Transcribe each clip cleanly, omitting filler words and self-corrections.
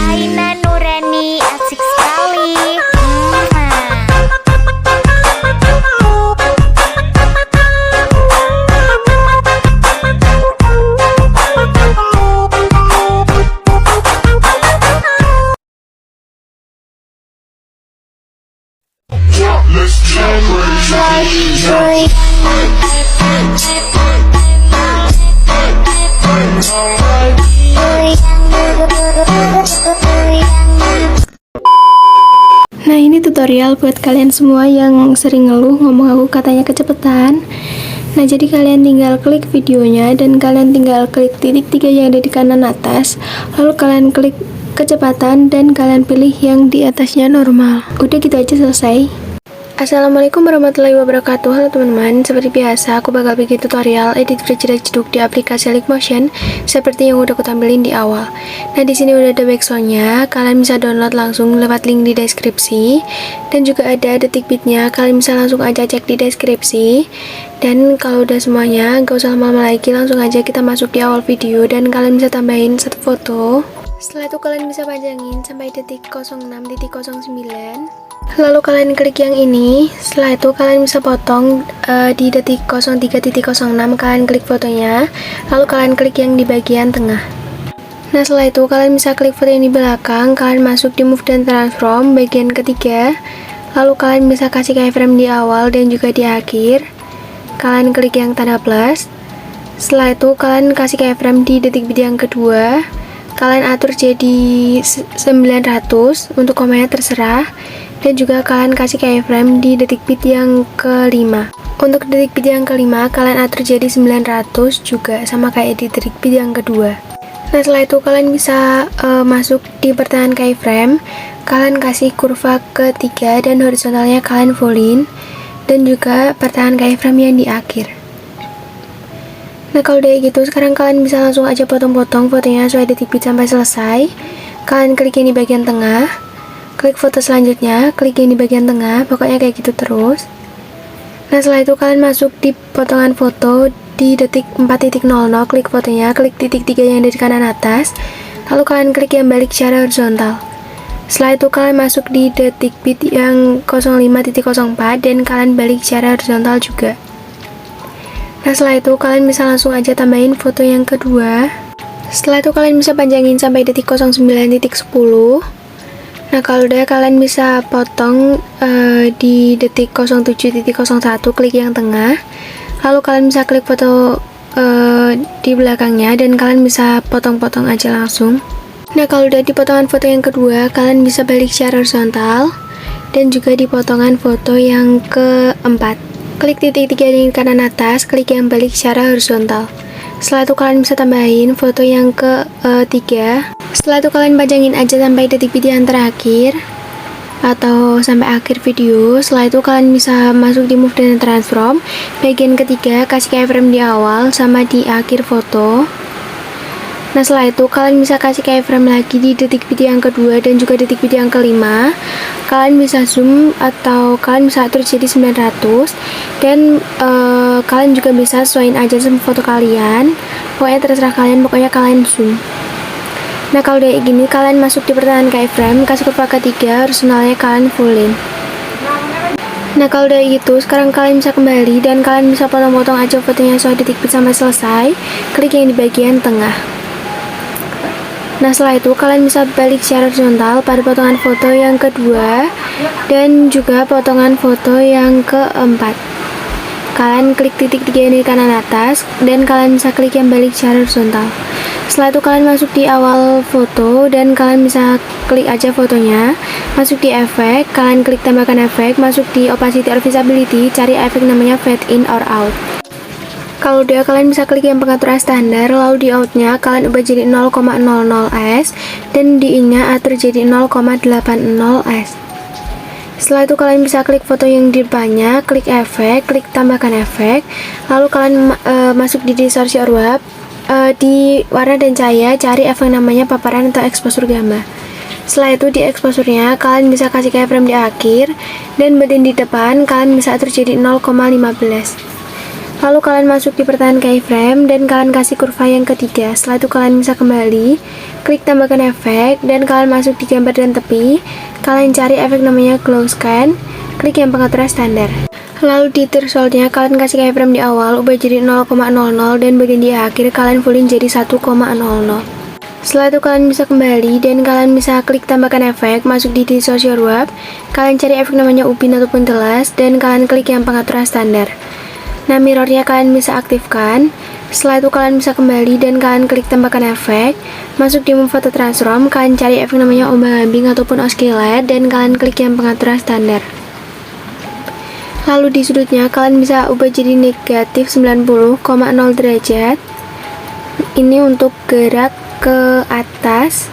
Aina Nurani asik sekali. Let's jump crazy. Nah, ini tutorial buat kalian semua yang sering ngeluh ngomong aku katanya kecepatan. Nah, jadi kalian tinggal klik videonya dan kalian tinggal klik titik 3 yang ada di kanan atas. Lalu kalian klik kecepatan dan kalian pilih yang di atasnya normal. Udah gitu aja, selesai. Assalamualaikum warahmatullahi wabarakatuh. Halo teman-teman, seperti biasa aku bakal bikin tutorial edit video jeduk di aplikasi Leapmotion seperti yang udah aku tampilin di awal. Nah, di sini udah ada backsoundnya, kalian bisa download langsung lewat link di deskripsi, dan juga ada detik beatnya, kalian bisa langsung aja cek di deskripsi. Dan kalau udah semuanya, gak usah lama-lama lagi, langsung aja kita masuk di awal video dan kalian bisa tambahin satu foto. Setelah itu kalian bisa panjangin sampai detik 06.09. Lalu kalian klik yang ini. Setelah itu kalian bisa potong di detik 03.06. Kalian klik fotonya. Lalu kalian klik yang di bagian tengah. Nah, setelah itu kalian bisa klik foto yang di belakang. Kalian masuk di move dan transform bagian ketiga. Lalu kalian bisa kasih keyframe di awal dan juga di akhir. Kalian klik yang tanda plus. Setelah itu kalian kasih keyframe di detik beat yang kedua. Kalian atur jadi 900, untuk komanya terserah. Dan juga kalian kasih keyframe di detik beat yang kelima. Untuk detik beat yang kelima kalian atur jadi 900 juga, sama kayak di detik beat yang kedua. Nah, setelah itu kalian bisa masuk di pertahanan keyframe. Kalian kasih kurva ketiga dan horizontalnya kalian fullin. Dan juga pertahanan keyframe yang di akhir. Nah, kalau udah gitu sekarang kalian bisa langsung aja potong-potong fotonya sesuai detik beat sampai selesai. Kalian klik yang di bagian tengah, klik foto selanjutnya, klik yang di bagian tengah, pokoknya kayak gitu terus. Nah, setelah itu kalian masuk di potongan foto di detik 4.00, klik fotonya, klik titik 3 yang ada di kanan atas, lalu kalian klik yang balik secara horizontal. Setelah itu kalian masuk di detik beat yang 05.04 dan kalian balik secara horizontal juga. Nah, setelah itu kalian bisa langsung aja tambahin foto yang kedua. Setelah itu kalian bisa panjangin sampai detik 09.10. Nah, kalau udah kalian bisa potong di detik 07.01, klik yang tengah. Lalu kalian bisa klik foto di belakangnya dan kalian bisa potong-potong aja langsung. Nah, kalau udah di potongan foto yang kedua, kalian bisa balik secara horizontal dan juga di potongan foto yang keempat. Klik titik 3 di kanan atas, klik yang balik secara horizontal. Setelah itu kalian bisa tambahin foto yang ketiga. Setelah itu kalian panjangin aja sampai detik beat yang terakhir atau sampai akhir video. Setelah itu kalian bisa masuk di move dan transform bagian ketiga, kasih keyframe di awal sama di akhir foto. Nah, setelah itu kalian bisa kasih keyframe lagi di detik beat yang kedua dan juga detik beat yang kelima. Kalian bisa zoom atau kalian bisa atur jadi 900 dan kalian juga bisa sesuaiin aja sama foto kalian, pokoknya terserah kalian, pokoknya kalian zoom. Nah, kalau udah gini kalian masuk di pertahanan keyframe, kasih kurva ketiga, horizontalnya kalian fullin. Nah, kalau udah gitu sekarang kalian bisa kembali dan kalian bisa potong-potong aja fotonya sesuai detik beat sampai selesai, klik yang di bagian tengah. Nah, setelah itu kalian bisa balik secara horizontal pada potongan foto yang kedua dan juga potongan foto yang keempat. Kalian klik titik 3 di kanan atas dan kalian bisa klik yang balik secara horizontal. Setelah itu kalian masuk di awal foto dan kalian bisa klik aja fotonya, masuk di efek, kalian klik tambahkan efek, masuk di opacity or visibility, cari efek namanya fade in or out. Kalau udah kalian bisa klik yang pengaturan standar, lalu di outnya kalian ubah jadi 0,00s dan di in-nya atur jadi 0,80s. Setelah itu kalian bisa klik foto yang di depannya, klik efek, klik tambahkan efek, lalu kalian masuk di distorsi or warp, di warna dan cahaya cari efek namanya paparan atau exposure gamma. Setelah itu di exposure-nya kalian bisa kasih keyframe di akhir dan bagian di depan kalian bisa atur jadi 0,15. Lalu kalian masuk di pertahanan keyframe dan kalian kasih kurva yang ketiga. Setelah itu kalian bisa kembali, klik tambahkan efek dan kalian masuk di gambar dan tepi. Kalian cari efek namanya glow scan, klik yang pengaturan standar. Lalu di thresholdnya kalian kasih keyframe di awal, ubah jadi 0,00 dan bagian di akhir kalian fullin jadi 1,00. Setelah itu kalian bisa kembali dan kalian bisa klik tambahkan efek, masuk di Distort Warp, kalian cari efek namanya Upin ataupun Telas dan kalian klik yang pengaturan standar. Nah, mirrornya kalian bisa aktifkan. Setelah itu kalian bisa kembali dan kalian klik tambahkan efek, masuk di Move Photo Transform, kalian cari efek namanya ombang-ambing ataupun oscillate dan kalian klik yang pengaturan standar. Lalu di sudutnya kalian bisa ubah jadi negatif 90,0 derajat. Ini untuk gerak ke atas.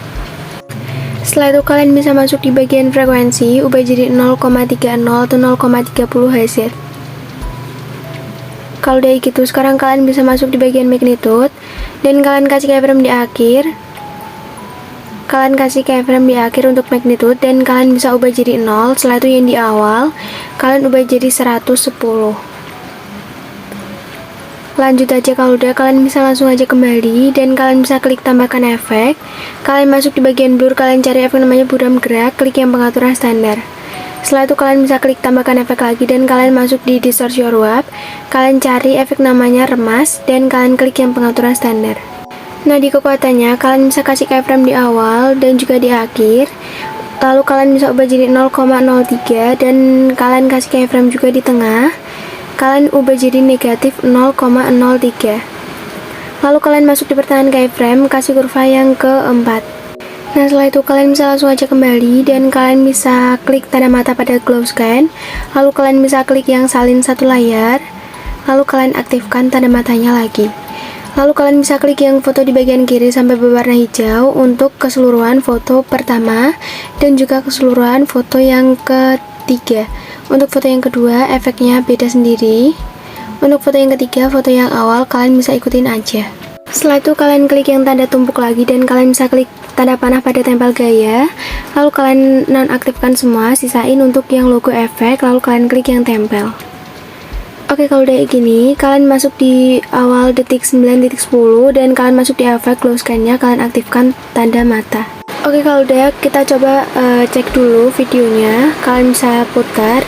Setelah itu kalian bisa masuk di bagian frekuensi, ubah jadi 0,30 atau 0,30 Hz. Kalau udah gitu, sekarang kalian bisa masuk di bagian magnitude dan kalian kasih keyframe di akhir. Kalian kasih keyframe di akhir untuk magnitude dan kalian bisa ubah jadi 0. Setelah itu yang di awal kalian ubah jadi 110. Lanjut aja, kalau udah kalian bisa langsung aja kembali dan kalian bisa klik tambahkan efek. Kalian masuk di bagian blur, kalian cari efek namanya buram gerak, klik yang pengaturan standar. Setelah itu kalian bisa klik tambahkan efek lagi dan kalian masuk di Distort Warp. Kalian cari efek namanya remas dan kalian klik yang pengaturan standar. Nah, di kekuatannya kalian bisa kasih keyframe di awal dan juga di akhir. Lalu kalian bisa ubah jadi 0,03 dan kalian kasih keyframe juga di tengah. Kalian ubah jadi negatif 0,03. Lalu kalian masuk di pertahanan keyframe, kasih kurva yang keempat. Nah, setelah itu kalian bisa langsung aja kembali dan kalian bisa klik tanda mata pada glow scan. Lalu kalian bisa klik yang salin satu layar. Lalu kalian aktifkan tanda matanya lagi. Lalu kalian bisa klik yang foto di bagian kiri sampai berwarna hijau untuk keseluruhan foto pertama dan juga keseluruhan foto yang ketiga. Untuk foto yang kedua efeknya beda sendiri. Untuk foto yang ketiga, foto yang awal kalian bisa ikutin aja. Setelah itu kalian klik yang tanda tumpuk lagi dan kalian bisa klik tanda panah pada tempel gaya. Lalu kalian nonaktifkan semua, sisain untuk yang logo efek, lalu kalian klik yang tempel. Oke, kalau udah gini, kalian masuk di awal detik 9.10 dan kalian masuk di efek glow scan-nya, kalian aktifkan tanda mata. Oke, kalau udah kita coba cek dulu videonya. Kalian bisa putar.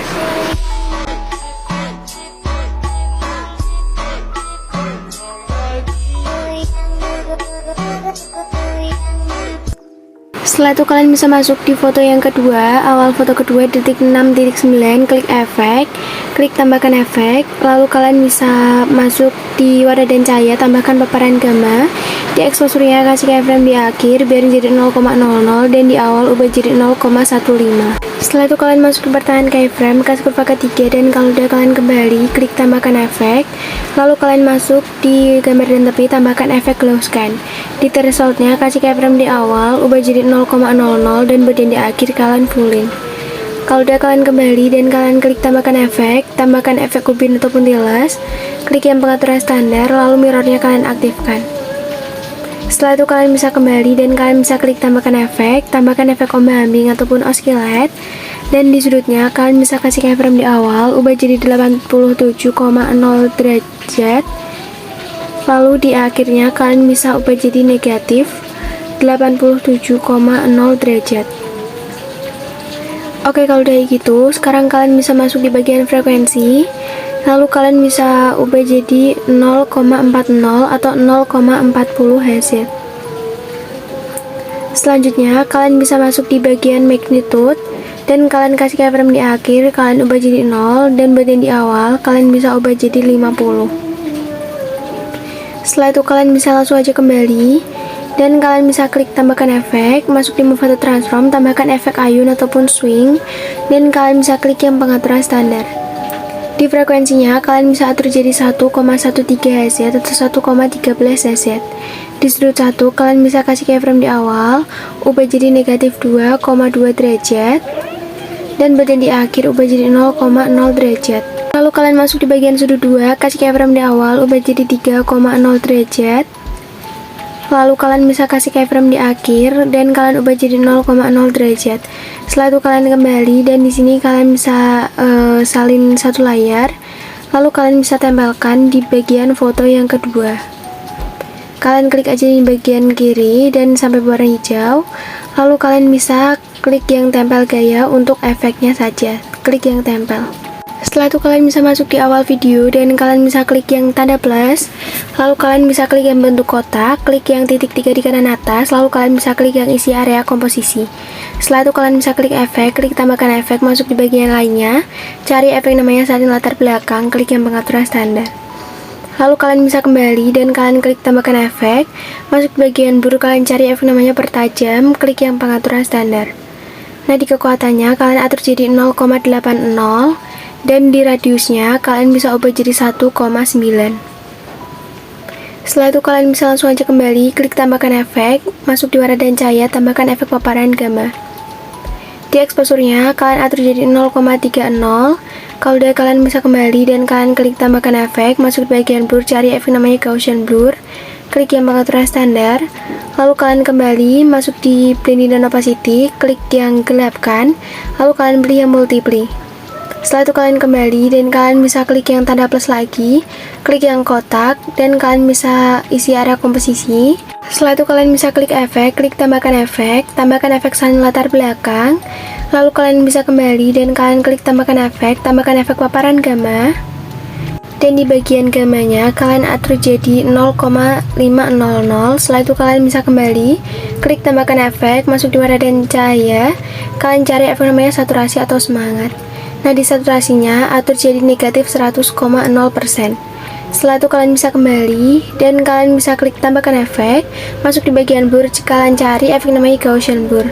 Setelah itu kalian bisa masuk di foto yang kedua, awal foto kedua detik 6.9, klik efek, klik tambahkan efek, lalu kalian bisa masuk di warna dan cahaya, tambahkan paparan gamma, di eksposurnya kasih keyframe di akhir, biarin jadi 0,00 dan di awal ubah jadi 0,15. Setelah itu kalian masuk di pertahanan keyframe, kasih kurva ketiga dan kalau udah kalian kembali, klik tambahkan efek, lalu kalian masuk di gambar dan tepi, tambahkan efek glow scan. Di thresholdnya kasih keyframe di awal, ubah jadi 0,00 dan bagian di akhir kalian fullin. Kalau udah kalian kembali dan kalian klik tambahkan efek Upin ataupun Telas, klik yang pengaturan standar, lalu mirrornya kalian aktifkan. Setelah itu kalian bisa kembali dan kalian bisa klik tambahkan efek ombang-ambing ataupun oscillate, dan di sudutnya kalian bisa kasih keyframe di awal, ubah jadi 87,0 derajat, lalu di akhirnya kalian bisa ubah jadi negatif 87,0 derajat. Oke, kalau udah gitu, sekarang kalian bisa masuk di bagian frekuensi. Lalu kalian bisa ubah jadi 0,40 atau 0,40 Hz. Selanjutnya, kalian bisa masuk di bagian magnitude dan kalian kasih keyframe di akhir, kalian ubah jadi 0 dan bagian di awal kalian bisa ubah jadi 50. Setelah itu kalian bisa langsung aja kembali dan kalian bisa klik tambahkan efek, masuk di Move Photo Transform, tambahkan efek ayun ataupun swing dan kalian bisa klik yang pengaturan standar. Di frekuensinya kalian bisa atur jadi 1,13 Hz atau 1,13 Hz. Di sudut 1 kalian bisa kasih keyframe di awal, ubah jadi negatif 2,2 derajat dan bagian di akhir ubah jadi 0,0 derajat. Lalu kalian masuk di bagian sudut 2, kasih keyframe di awal, ubah jadi 3,0 derajat. Lalu kalian bisa kasih keyframe di akhir dan kalian ubah jadi 0,0 derajat. Setelah itu kalian kembali dan di sini kalian bisa salin satu layar. Lalu kalian bisa tempelkan di bagian foto yang kedua. Kalian klik aja di bagian kiri dan sampai berwarna hijau. Lalu kalian bisa klik yang tempel gaya untuk efeknya saja. Klik yang tempel. Setelah itu kalian bisa masuk di awal video dan kalian bisa klik yang tanda plus. Lalu kalian bisa klik yang bentuk kotak, klik yang titik 3 di kanan atas, lalu kalian bisa klik yang isi area komposisi. Setelah itu kalian bisa klik efek, klik tambahkan efek, masuk di bagian lainnya, cari efek namanya satin latar belakang, klik yang pengaturan standar. Lalu kalian bisa kembali dan kalian klik tambahkan efek, masuk di bagian blur, kalian cari efek namanya pertajam, klik yang pengaturan standar. Nah, di kekuatannya kalian atur jadi 0,80 dan di radiusnya kalian bisa ubah jadi 1,9. Setelah itu kalian bisa langsung aja kembali, klik tambahkan efek, masuk di warna dan cahaya, tambahkan efek paparan gamma. Di exposure-nya kalian atur jadi 0,30. Kalau udah kalian bisa kembali dan kalian klik tambahkan efek, masuk di bagian blur, cari efek namanya Gaussian blur, klik yang pengaturan standar. Lalu kalian kembali, masuk di blending dan opacity, klik yang gelapkan, lalu kalian pilih yang multiply. Setelah itu kalian kembali dan kalian bisa klik yang tanda plus lagi, klik yang kotak dan kalian bisa isi area komposisi. Setelah itu kalian bisa klik efek, klik tambahkan efek satin latar belakang. Lalu kalian bisa kembali dan kalian klik tambahkan efek paparan gamma. Dan di bagian gamanya kalian atur jadi 0,500. Setelah itu kalian bisa kembali, klik tambahkan efek, masuk di warna dan cahaya, kalian cari efek namanya saturasi atau semangat. Nah, di saturasinya atur jadi negatif 100,0%. Setelah itu kalian bisa kembali dan kalian bisa klik tambahkan efek, masuk di bagian blur, kalian cari efek namanya Gaussian blur.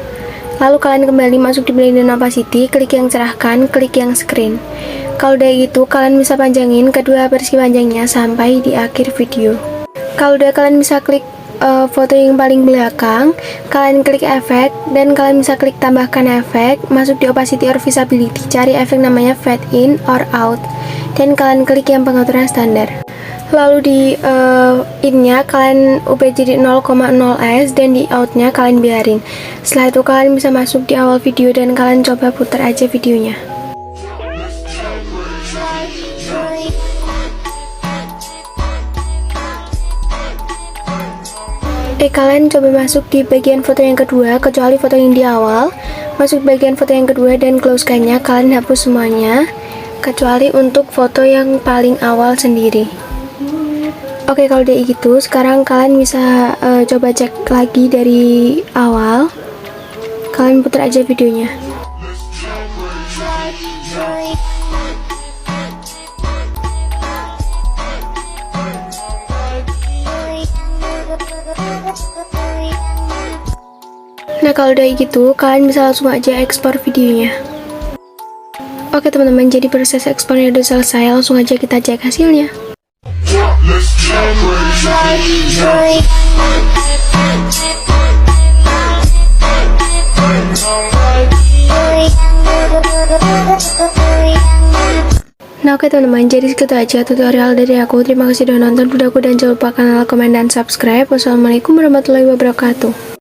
Lalu kalian kembali masuk di blending dan opacity, klik yang cerahkan, klik yang screen. Kalau udah gitu kalian bisa panjangin kedua versi panjangnya sampai di akhir video. Kalau udah kalian bisa klik foto yang paling belakang, kalian klik efek dan kalian bisa klik tambahkan efek, masuk di opacity or visibility, cari efek namanya fade in or out dan kalian klik yang pengaturan standar. Lalu di in-nya kalian ubah jadi 0,0s dan di out-nya kalian biarin. Setelah itu kalian bisa masuk di awal video dan kalian coba putar aja videonya. Kalian coba masuk di bagian foto yang kedua, kecuali foto yang di awal. Masuk bagian foto yang kedua dan close-nya kalian hapus semuanya, kecuali untuk foto yang paling awal sendiri. Oke, kalau udah gitu, sekarang kalian bisa coba cek lagi dari awal. Kalian putar aja videonya. Nah, kalau udah gitu, kalian bisa langsung aja ekspor videonya. Oke teman-teman, jadi proses ekspornya udah selesai, langsung aja kita cek hasilnya. Nah oke teman-teman, jadi segitu aja tutorial dari aku. Terima kasih udah nonton videoku dan jangan lupa kanal, komen, dan subscribe. Wassalamualaikum warahmatullahi wabarakatuh.